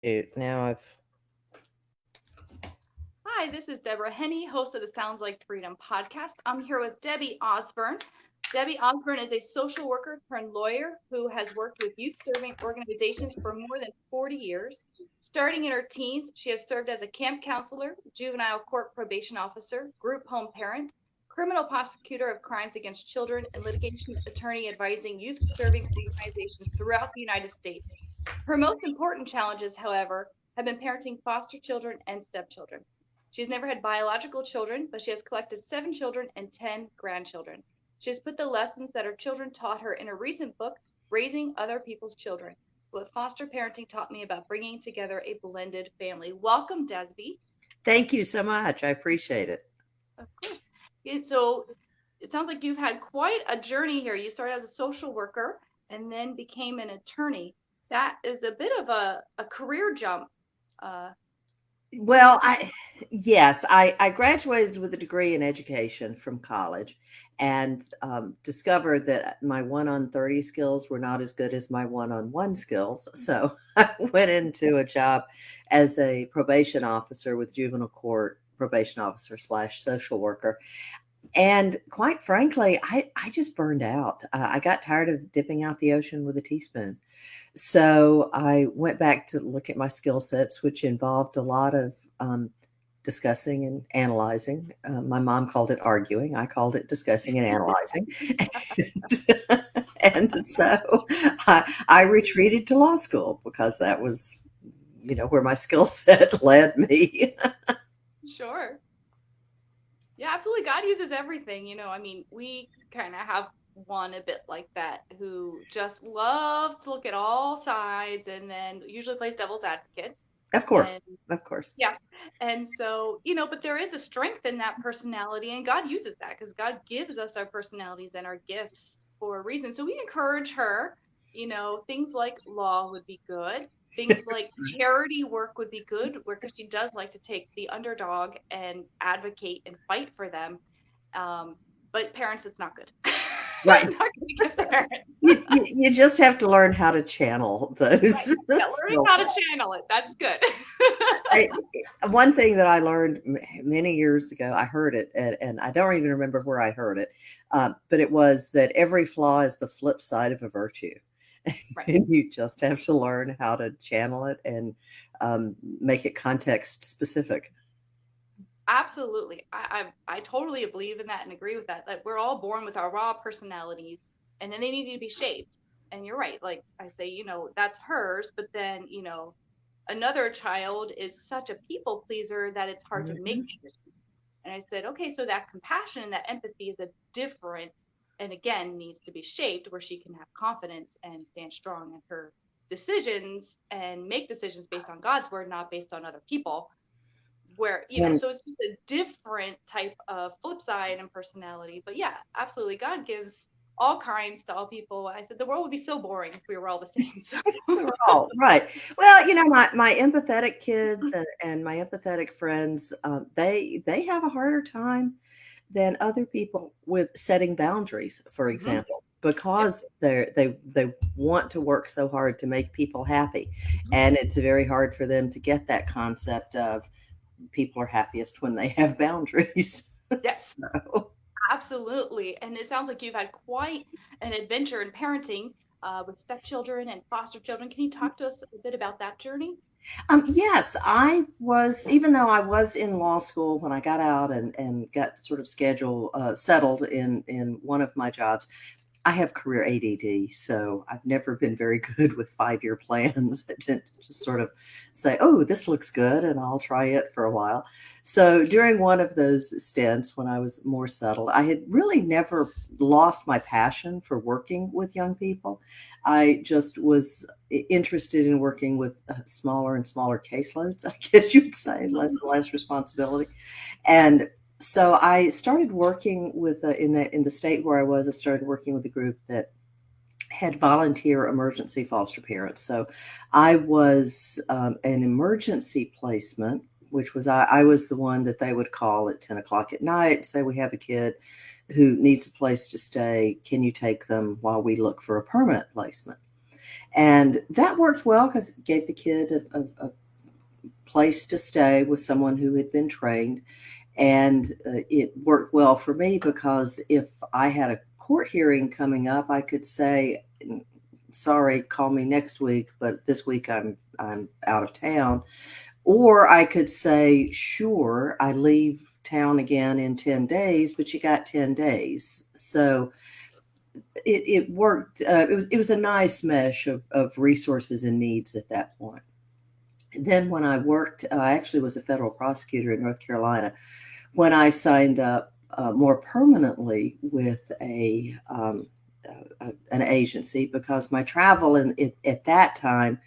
Now I've Hi, this is Deborah Henne, host of the Sounds Like Freedom podcast. I'm here with Debbie Ausburn. Debbie Ausburn is a social worker turned lawyer who has worked with youth serving organizations for more than 40 years. Starting in her teens, she has served as a camp counselor, juvenile court probation officer, group home parent, criminal prosecutor of crimes against children, and litigation attorney advising youth serving organizations throughout the United States. Her most important challenges, however, have been parenting foster children and stepchildren. She has never had biological children, but she has collected 7 children and 10 grandchildren. She has put the lessons that her children taught her in a recent book, Raising Other People's Children: What Foster Parenting Taught Me About Bringing Together a Blended Family. Welcome, Desby. Thank you so much. I appreciate it. Of course. So it sounds like you've had quite a journey here. You started as a social worker and then became an attorney. That is a bit of a career jump. Uh, can you Well, talk? I graduated with a degree in education from college and discovered that my one on 30 skills were not as good as my one on one skills. So I went into a job as a probation officer with juvenile court probation officer slash social worker. And quite frankly, I just burned out. I got tired of dipping out the ocean with a teaspoon. So I went back to look at my skill sets, which involved a lot of discussing and analyzing. My mom called it arguing. I called it discussing and analyzing. And so I retreated to law school because that was, where my skill set led me. Sure. Yeah, absolutely. God uses everything. I mean, we kind of have one a bit like that who just loves to look at all sides and then usually plays devil's advocate. Of course. And Of course. yeah. And so, but there is a strength in that personality, and God uses that because God gives us our personalities and our gifts for a reason. So we encourage her, things like law would be good. Things like charity work would be good, where she does like to take the underdog and advocate and fight for them. Um, but parents, it's not good. Right. Not going to give parents. You just have to learn how to channel Right. those Yeah, learning skill how to sets. channel it. That's good. I, one thing that I learned many years ago, I heard it, and I don't even remember where I heard it, but it was that every flaw is the flip side of a virtue. Right. And you just have to learn how to channel it and make it context specific. Absolutely. I totally believe in that and agree with that. Like we're all born with our raw personalities and then they need to be shaped. And you're right. Like I say, that's hers, but then, another child is such a people pleaser that it's hard to make Mhm. decisions. And I said, okay, so that compassion and that empathy is a different and again needs to be shaped where she can have confidence and stand strong in her decisions and make decisions based on God's word, not based on other people where And so it's just a different type of flip side and personality. But yeah, absolutely, God gives all kinds to all people. I said the world would be so boring if we were all the same. So oh, right. Well, my empathetic kids and my empathetic friends, they have a harder time than other people with setting boundaries, for mhm, example, yep, because they want to work so hard to make people happy, and it's very hard for them to get that concept of people are happiest when they have boundaries. yes, So. absolutely. And it sounds like you've had quite an adventure in parenting with stepchildren and foster children. Can you talk to us a bit about that journey? Yes, I was, even though I was in law school when I got out and got sort of schedule settled in one of my jobs, I have career ADD, so I've never been very good with 5-year plans. I tend to just sort of say, "Oh, this looks good," and I'll try it for a while. So during one of those stints when I was more settled, I had really never lost my passion for working with young people. I just was interested in working with smaller and smaller caseloads, I guess you would say, less and less responsibility. And so I started working with in the state where I was. I started working with a group that had volunteer emergency foster parents. So I was an emergency placement, which was I was the one that they would call at 10 o'clock at night. Say we have a kid who needs a place to stay. Can you take them while we look for a permanent placement? And that worked well because it gave the kid a place to stay with someone who had been trained. And it worked well for me because if I had a court hearing coming up, I could say, sorry, call me next week, but this week I'm out of town. Or I could say, sure, I leave town again in 10 days, but you got 10 days. So it worked. It was a nice mesh of resources and needs at that point. Then when I worked, I actually was a federal prosecutor in North Carolina. When I signed up more permanently with an agency, because my travel at that time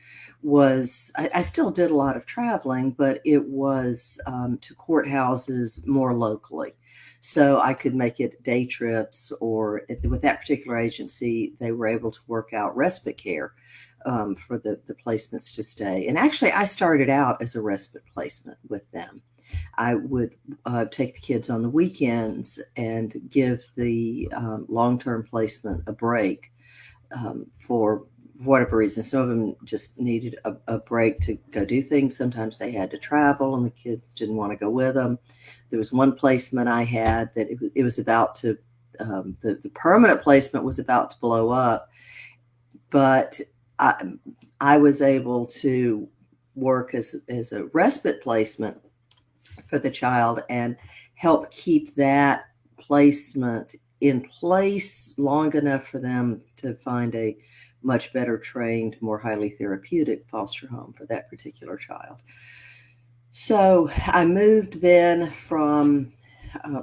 was, I still did a lot of traveling, but it was to courthouses more locally. So I could make it day trips, or with that particular agency, they were able to work out respite care for the placements to stay. And actually, I started out as a respite placement with them. I would take the kids on the weekends and give the long-term placement a break for whatever reason. Some of them just needed a break to go do things. Sometimes they had to travel and the kids didn't want to go with them. There was one placement I had that it was about to, the permanent placement was about to blow up, but I was able to work as a respite placement for the child and help keep that placement in place long enough for them to find a much better trained, more highly therapeutic foster home for that particular child. So I moved then from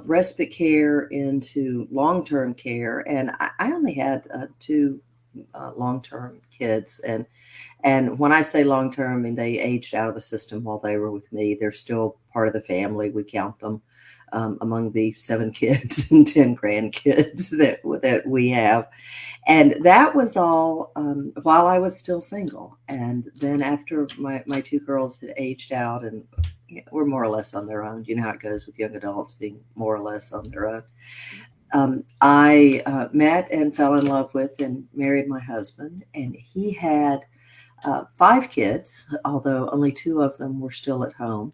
respite care into long-term care, and I only had two long-term kids, and when I say long term, I mean they aged out of the system while they were with me. They're still part of the family. We count them among the 7 kids and 10 grandkids that we have. And that was all while I was still single. And then after my 2 girls had aged out and were more or less on their own, you know how it goes with young adults being more or less on their own. I met and fell in love with and married my husband, and he had 5 kids, although only 2 of them were still at home.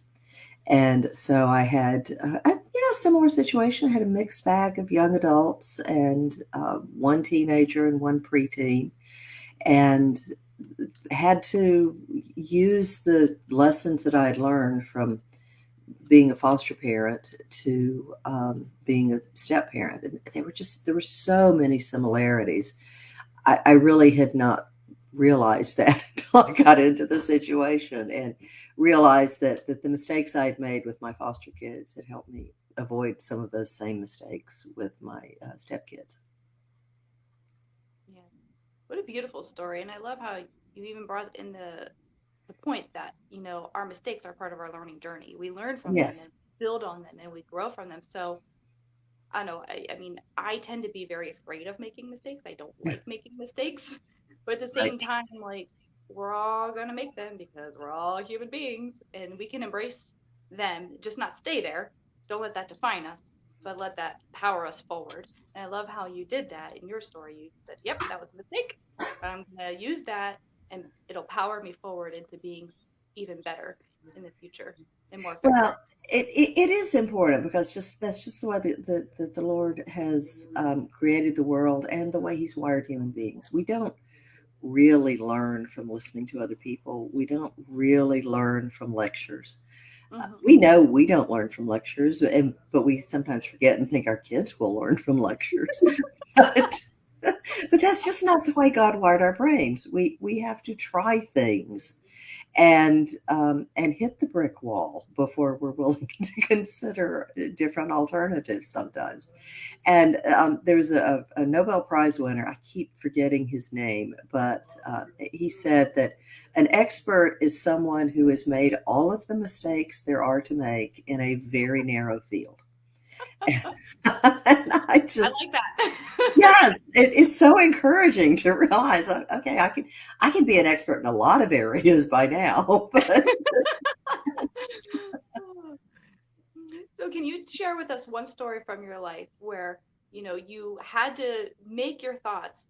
And so I had, a similar situation. I had a mixed bag of young adults and one teenager and one preteen, and had to use the lessons that I had learned from being a foster parent to being a step parent. And there were so many similarities. I really had not realized that until I got into the situation and realized that the mistakes I'd made with my foster kids had helped me avoid some of those same mistakes with my stepkids. Yes. What a beautiful story. And I love how you even brought in the point that, our mistakes are part of our learning journey. We learn from them Yes. and build on them and we grow from them. So I know, I mean, I tend to be very afraid of making mistakes. I don't like making mistakes. But at the Right. same time, like, we're all going to make them because we're all human beings and we can embrace them, just not stay there. Don't let that define us, but let that power us forward. And I love how you did that in your story. You said, yep, that was a mistake, but I'm going to use that and it'll power me forward into being even better in the future and more effective. Well, it is important because that's just the way the Lord has created the world and the way He's wired human beings. We don't really learn from listening to other people. We don't really learn from lectures. Hmm. We know we don't learn from lectures, but we sometimes forget and think our kids will learn from lectures. but, but that's just not the way God wired our brains. We have to try things and hit the brick wall before we're willing to consider different alternatives sometimes. And there's a Nobel Prize winner. I keep forgetting his name, but he said that an expert is someone who has made all of the mistakes there are to make in a very narrow field. And I I just, like that. yes, it is so encouraging to realize, okay, I can be an expert in a lot of areas by now, but So can you share with us one story from your life where, you had to make your thoughts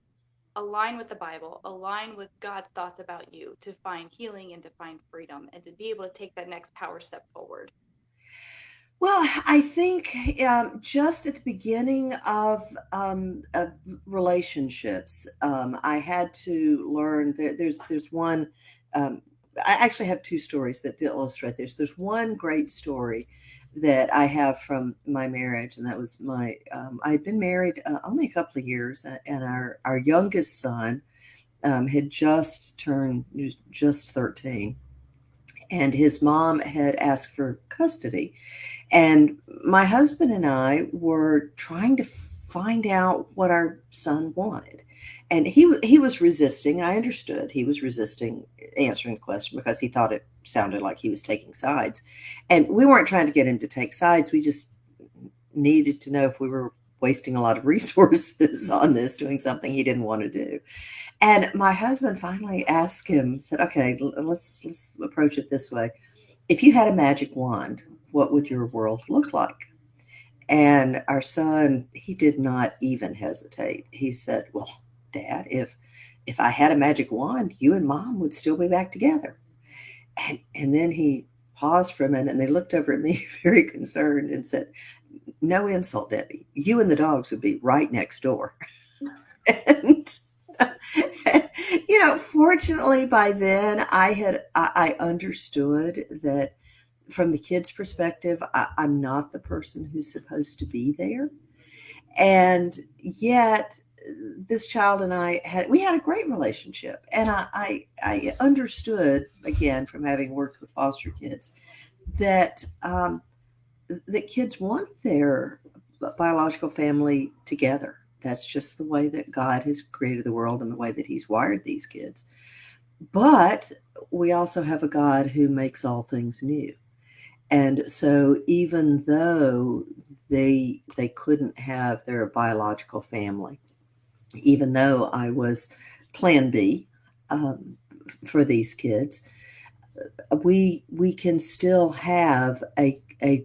align with the Bible, align with God's thoughts about you to find healing and to find freedom and to be able to take that next power step forward? Well, I think just at the beginning of relationships, I had to learn that there's one. Um, I actually have two stories that illustrate this. There's one great story that I have from my marriage, and that was I had been married only a couple of years, and our youngest son had just turned he was just 13, and his mom had asked for custody, and my husband and I were trying to find out what our son wanted. And he was resisting. I understood he was resisting answering the question because he thought it sounded like he was taking sides. And we weren't trying to get him to take sides. We just needed to know if we were wasting a lot of resources on this, doing something he didn't want to do. And my husband finally asked him, said, "Okay, let's approach it this way. If you had a magic wand, what would your world look like?" And our son, he did not even hesitate. He said, "Well, Dad, if I had a magic wand, you and Mom would still be back together." And then he paused for a minute, and they looked over at me very concerned and said, "No insult, Debbie. You and the dogs would be right next door." And fortunately by then I understood that from the kid's perspective, I'm not the person who's supposed to be there. And yet this child and we had a great relationship. And I understood, again, from having worked with foster kids, that that kids want their biological family together. That's just the way that God has created the world and the way that he's wired these kids. But we also have a God who makes all things new. And so even though they couldn't have their biological family, even though I was plan B for these kids, we can still have a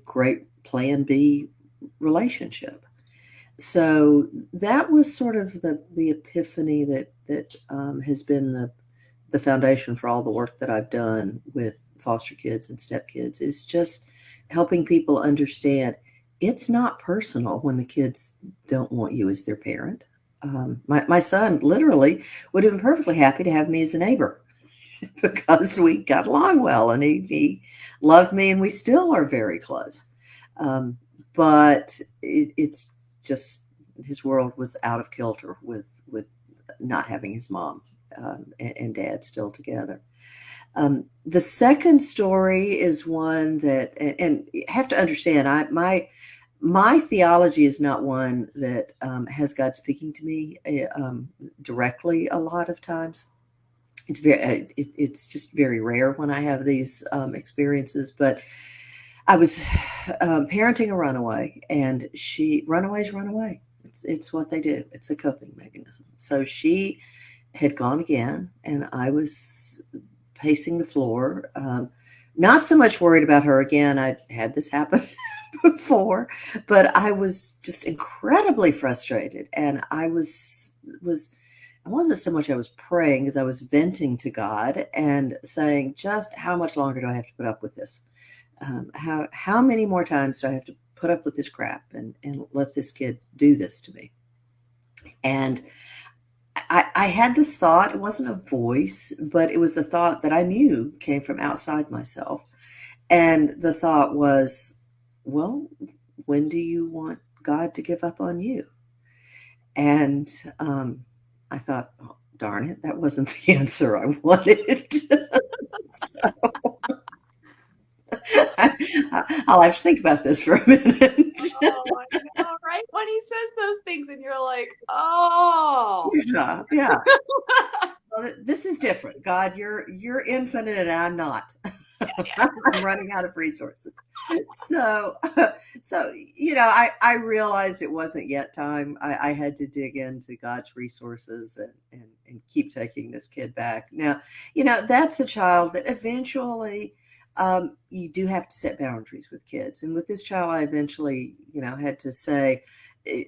great plan B relationship. So that was sort of the epiphany that has been the foundation for all the work that I've done with foster kids and stepkids, is just helping people understand it's not personal when the kids don't want you as their parent. My son literally would have been perfectly happy to have me as a neighbor because we got along well, and he loved me, and we still are very close. But it's just his world was out of kilter with not having his mom and dad still together. The second story is one that, and you have to understand, my theology is not one that has God speaking to me directly a lot of times. It's just very rare when I have these experiences. But I was parenting a runaway, and runaways run away. It's what they do. It's a coping mechanism. So she had gone again, and I was pacing the floor, not so much worried about her again. I'd had this happen before, but I was just incredibly frustrated, and I wasn't so much I was praying as I was venting to God and saying, just how much longer do I have to put up with this? How many more times do I have to put up with this crap and let this kid do this to me? And I had this thought. It wasn't a voice, but it was a thought that I knew came from outside myself. And the thought was, well, when do you want God to give up on you? And I thought, oh, darn it, that wasn't the answer I wanted. So I'll have to think about this for a minute. Oh, I know, right? When he says those things and you're like, oh. Yeah, yeah. Well, this is different. God, you're infinite and I'm not. Yeah. I'm running out of resources. So, I realized it wasn't yet time. I had to dig into God's resources and keep taking this kid back. Now, that's a child that eventually you do have to set boundaries with kids. And with this child, I eventually, had to say,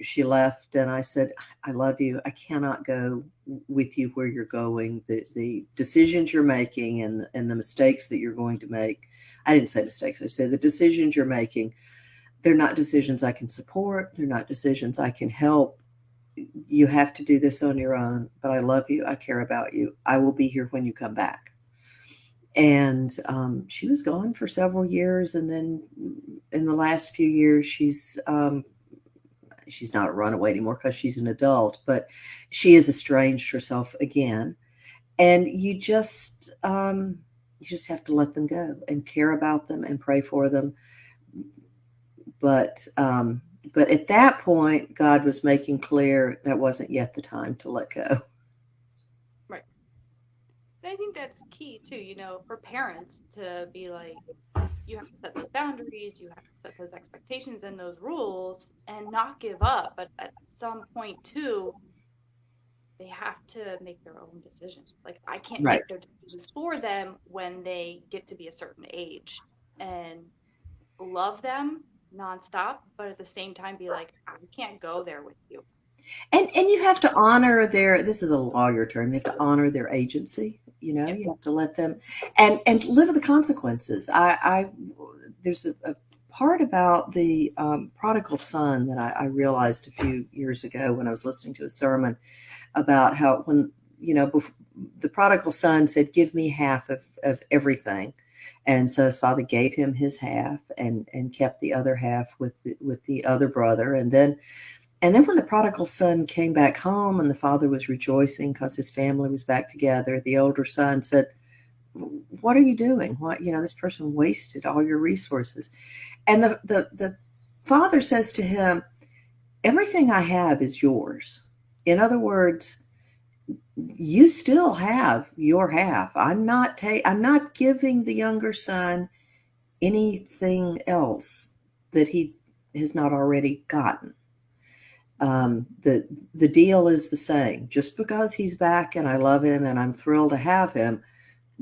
she left, and I said, I love you. I cannot go with you where you're going. The decisions you're making and the mistakes that you're going to make. I didn't say mistakes. I said the decisions you're making, they're not decisions I can support. They're not decisions I can help. You have to do this on your own, but I love you. I care about you. I will be here when you come back. And she was gone for several years. And then in the last few years, she's not a runaway anymore because she's an adult, but she has estranged herself again. And you just have to let them go and care about them and pray for them. But at that point, God was making clear that wasn't yet the time to let go. Right. And I think that's key too, for parents to be like, you have to set those boundaries, you have to set those expectations and those rules and not give up. But at some point too, they have to make their own decisions. Like I can't Right. make their decisions for them when they get to be a certain age, and love them nonstop, but at the same time be like, I can't go there with you. And you have to honor this is a lawyer term, you have to honor their agency. Yep. You have to let them and live with the consequences. There's a part about the prodigal son that I realized a few years ago when I was listening to a sermon about how when, the prodigal son said, give me half of everything. And so his father gave him his half and kept the other half with the other brother. And then when the prodigal son came back home and the father was rejoicing because his family was back together, the older son said, what are you doing? What, this person wasted all your resources. And the father says to him, everything I have is yours. In other words, you still have your half. I'm not giving the younger son anything else that he has not already gotten. The deal is the same. Just because he's back and I love him and I'm thrilled to have him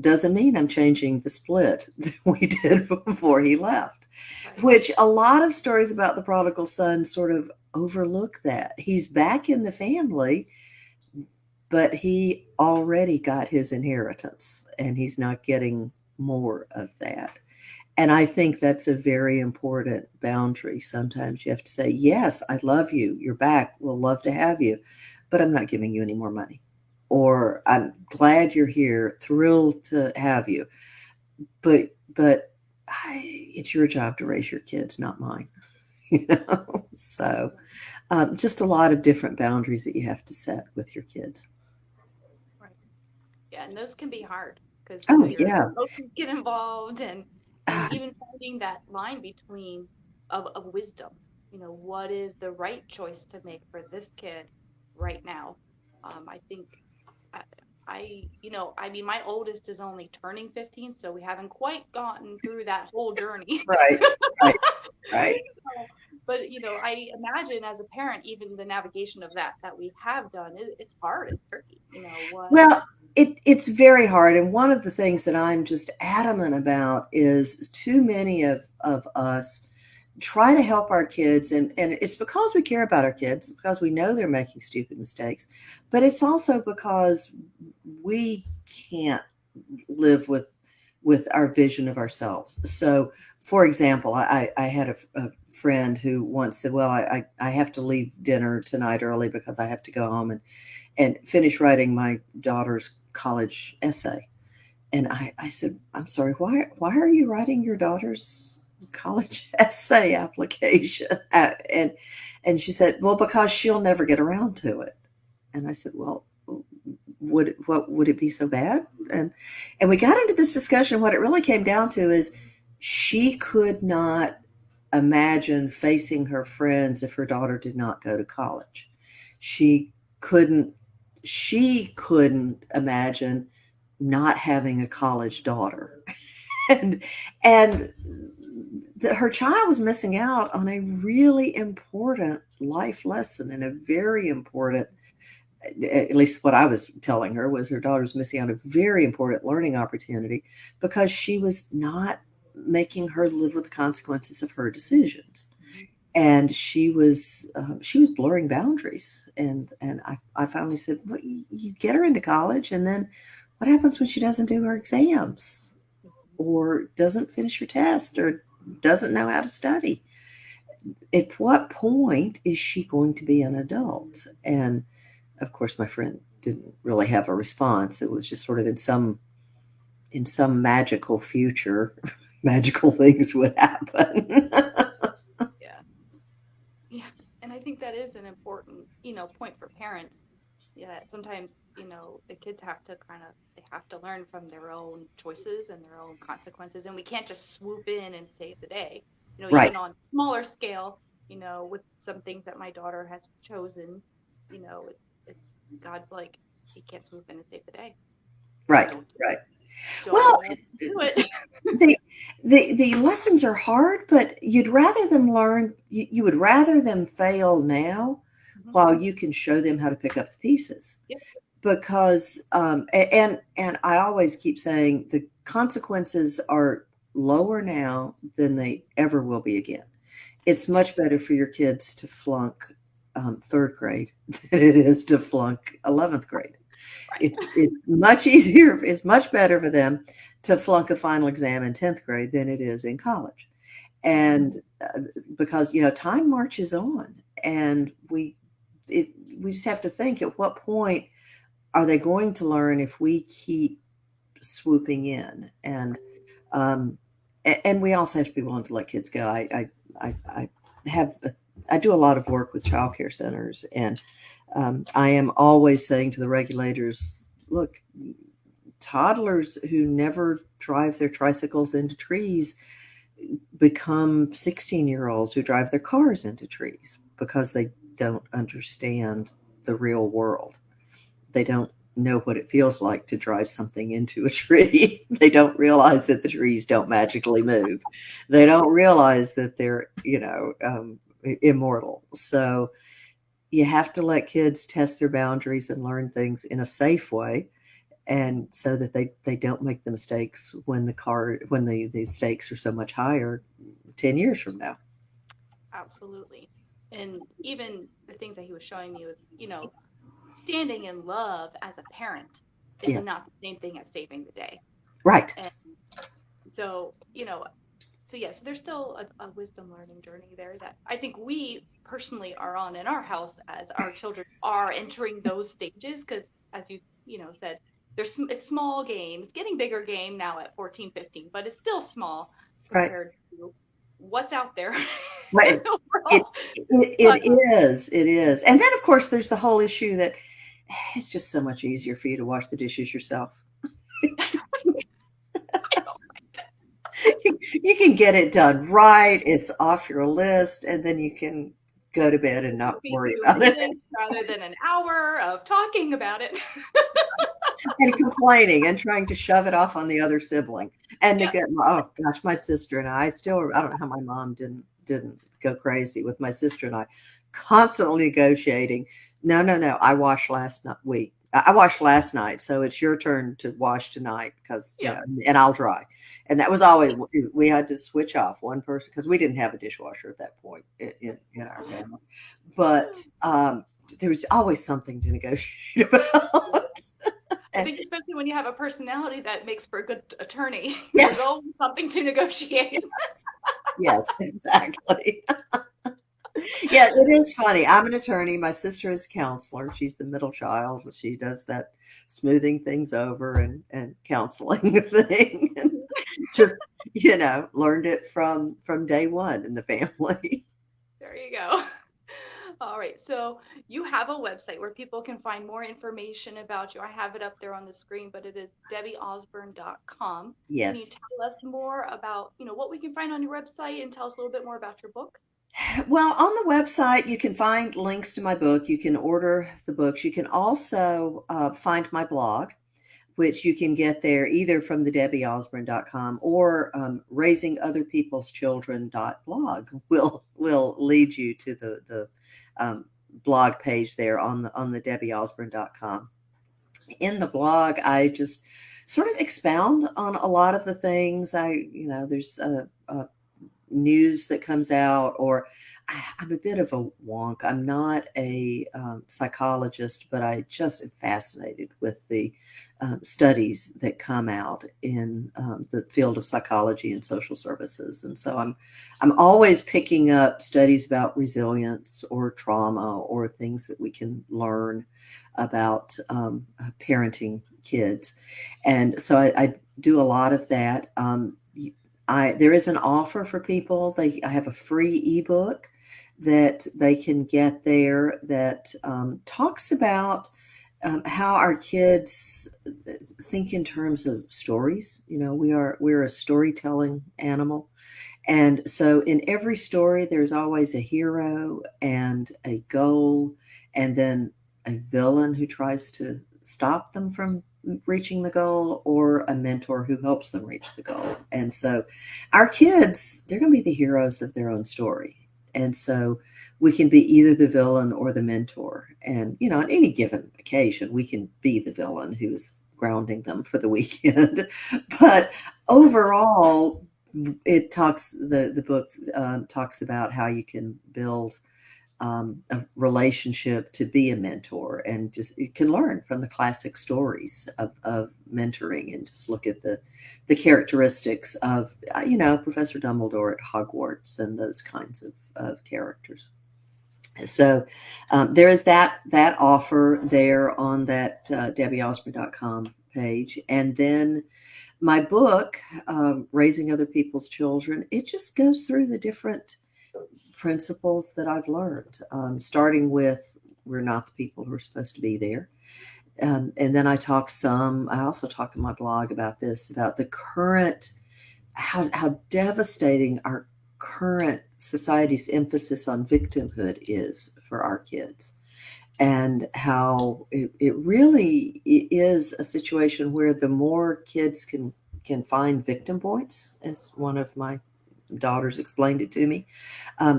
doesn't mean I'm changing the split that we did before he left. Right. Which a lot of stories about the prodigal son sort of overlook that. He's back in the family, but he already got his inheritance and he's not getting more of that. And I think that's a very important boundary. Sometimes you have to say, yes, I love you. You're back. We'll love to have you, but I'm not giving you any more money. Or I'm glad you're here, thrilled to have you. But it's your job to raise your kids, not mine. So just a lot of different boundaries that you have to set with your kids. Right. Yeah, and those can be hard because yeah, emotions get involved, and even finding that line between of wisdom. What is the right choice to make for this kid right now? I think my oldest is only turning 15, so we haven't quite gotten through that whole journey. Right. But I imagine as a parent, even the navigation of that we have done, it's hard, it's tricky. Well, it's very hard, and one of the things that I'm just adamant about is too many of us try to help our kids, and it's because we care about our kids, because we know they're making stupid mistakes, but it's also because we can't live with our vision of ourselves. So, for example, I had a friend who once said, well, I have to leave dinner tonight early because I have to go home and finish writing my daughter's college essay. And I said, I'm sorry, why are you writing your daughter's college essay application? And she said, well, because she'll never get around to it. And I said, well, would it be so bad? And we got into this discussion. What it really came down to is she could not imagine facing her friends if her daughter did not go to college. She couldn't imagine not having a college daughter. and her child was missing out on a really important life lesson, and a very important, at least what I was telling her, was her daughter's missing out on a very important learning opportunity because she was not making her live with the consequences of her decisions. and she was blurring boundaries, and I finally said, well, you get her into college, and then what happens when she doesn't do her exams or doesn't finish her test or doesn't know how to study? At what point is she going to be an adult? And of course my friend didn't really have a response. It was just sort of in some magical future magical things would happen. Yeah. Yeah. And I think that is an important, point for parents. Yeah, sometimes, the kids have to they have to learn from their own choices and their own consequences. And we can't just swoop in and save the day. Even Right, on smaller scale, with some things that my daughter has chosen, it's God's like, he can't swoop in and save the day. right, Don't, right. don't Well, do it. the the lessons are hard, but you'd rather them learn. You would rather them fail now, Mhm. while you can show them how to pick up the pieces. Yep. Because and I always keep saying the consequences are lower now than they ever will be again. It's much better for your kids to flunk third grade than it is to flunk 11th grade. Right. It's much easier, it's much better for them to flunk a final exam in 10th grade than it is in college. And because, time marches on, and we just have to think, at what point are they going to learn if we keep swooping in? Um, and we also have to be willing to let kids go. I have, I do a lot of work with childcare centers, and I am always saying to the regulators, look, toddlers who never drive their tricycles into trees become 16-year-olds who drive their cars into trees because they don't understand the real world. They don't know what it feels like to drive something into a tree. They don't realize that the trees don't magically move. They don't realize that they're, immortal. So you have to let kids test their boundaries and learn things in a safe way, and so that they don't make the mistakes when the stakes are so much higher 10 years from now. Absolutely. And even the things that he was showing me was, standing in love as a parent is Yeah. not the same thing as saving the day. Right. And so, so there's still a wisdom learning journey there that I think we personally are on in our house as our children are entering those stages. Because as said, it's small game. It's getting bigger game now at 14, 15, but it's still small Right. compared to what's out there in Right. the It world. But it is. And then of course there's the whole issue that it's just so much easier for you to wash the dishes yourself. I don't You can get it done right. It's off your list, and then you can go to bed and not be worry 2 about it minutes rather than an hour of talking about it. and complaining and trying to shove it off on the other sibling. And to Yeah. get, oh gosh, my sister and I don't know how my mom didn't go crazy with my sister and I constantly negotiating. No, no, no. I washed last night, so it's your turn to wash tonight, because Yeah. and I'll dry. And that was always, we had to switch off one person because we didn't have a dishwasher at that point in our family. But there was always something to negotiate about. I And think especially when you have a personality that makes for a good attorney, there's yes, always something to negotiate. yes, yes, exactly. Yeah, it is funny. I'm an attorney. My sister is a counselor. She's the middle child. She does that smoothing things over and counseling thing. And just, learned it from day one in the family. There you go. All right. So you have a website where people can find more information about you. I have it up there on the screen, but it is debbieausburn.com. Can you Yes. tell us more about, what we can find on your website and tell us a little bit more about your book? Well, on the website, you can find links to my book. You can order the books. You can also find my blog, which you can get there either from the debbieausburn.com or raisingotherpeopleschildren.blog will lead you to the blog page there on the debbieausburn.com. In the blog, I just sort of expound on a lot of the things. There's news that comes out, or I'm a bit of a wonk. I'm not a psychologist, but I just am fascinated with the studies that come out in the field of psychology and social services. And so I'm always picking up studies about resilience or trauma or things that we can learn about parenting kids. And so I do a lot of that. There is an offer for people. I have a free ebook that they can get there that talks about how our kids think in terms of stories. You know, we're a storytelling animal. And so in every story, there's always a hero and a goal, and then a villain who tries to stop them from reaching the goal, or a mentor who helps them reach the goal. And so our kids, they're going to be the heroes of their own story. And so we can be either the villain or the mentor. And, you know, on any given occasion, we can be the villain who's grounding them for the weekend. But overall, the book talks about how you can build a relationship to be a mentor, and just you can learn from the classic stories of mentoring, and just look at the characteristics of Professor Dumbledore at Hogwarts and those kinds of characters. So there is that offer there on that debbieausburn.com page. And then my book, Raising Other People's Children, it just goes through the different principles that I've learned, starting with we're not the people who are supposed to be there. And then I also talk in my blog about the current, how devastating our current society's emphasis on victimhood is for our kids, and how it really is a situation where the more kids can find victim points, as one of my daughters explained it to me,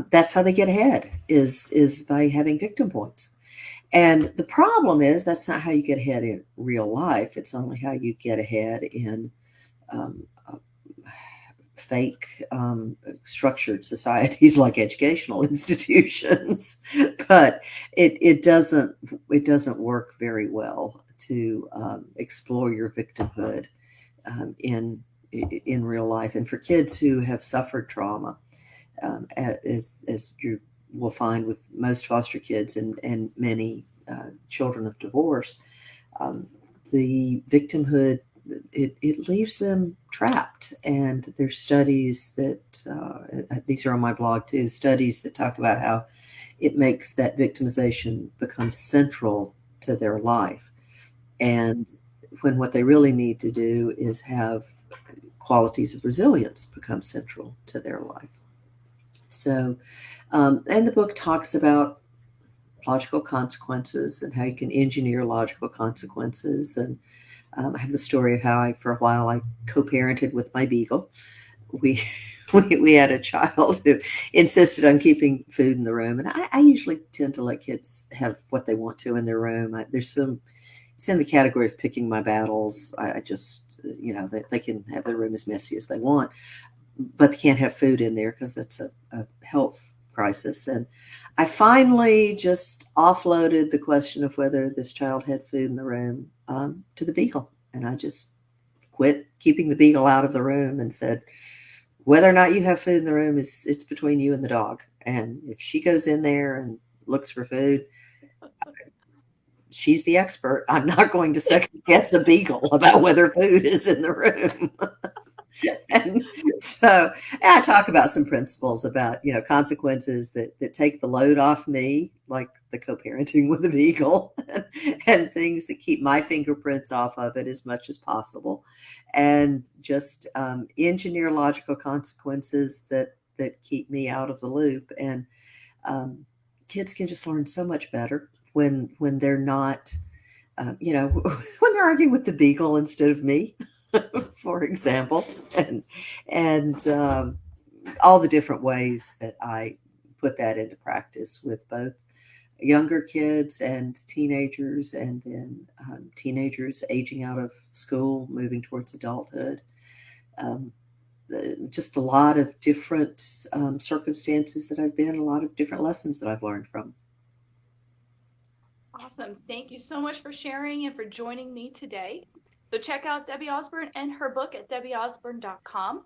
that's how they get ahead, is by having victim points. And the problem is that's not how you get ahead in real life. It's only how you get ahead in fake structured societies like educational institutions. But it doesn't work very well to explore your victimhood in real life. And for kids who have suffered trauma, as you will find with most foster kids and many children of divorce, the victimhood, it leaves them trapped. And there's studies that these are on my blog too, studies that talk about how it makes that victimization become central to their life, and when what they really need to do is have qualities of resilience become central to their life. So, and the book talks about logical consequences and how you can engineer logical consequences. And I have the story of how for a while, I co-parented with my beagle. We had a child who insisted on keeping food in the room, and I usually tend to let kids have what they want to in their room. It's in the category of picking my battles. I just, they can have their room as messy as they want, but they can't have food in there because it's a health crisis. And I finally just offloaded the question of whether this child had food in the room to the beagle. And I just quit keeping the beagle out of the room and said, whether or not you have food in the room it's between you and the dog. And if she goes in there and looks for food, she's the expert. I'm not going to second guess a beagle about whether food is in the room. And so I talk about some principles about, consequences that take the load off me, like the co-parenting with the beagle, and things that keep my fingerprints off of it as much as possible. And just engineer logical consequences that keep me out of the loop. And kids can just learn so much better when they're not, when they're arguing with the beagle instead of me, for example, and all the different ways that I put that into practice with both younger kids and teenagers, and then teenagers aging out of school, moving towards adulthood. just a lot of different circumstances that I've been, a lot of different lessons that I've learned from. Awesome. Thank you so much for sharing and for joining me today. So check out Debbie Ausburn and her book at debbieausburn.com.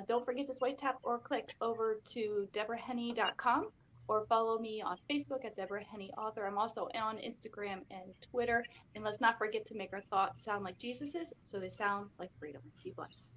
Don't forget to swipe, tap, or click over to deborahhenne.com or follow me on Facebook at Deborah Henne Author. I'm also on Instagram and Twitter. And let's not forget to make our thoughts sound like Jesus's so they sound like freedom. Be blessed.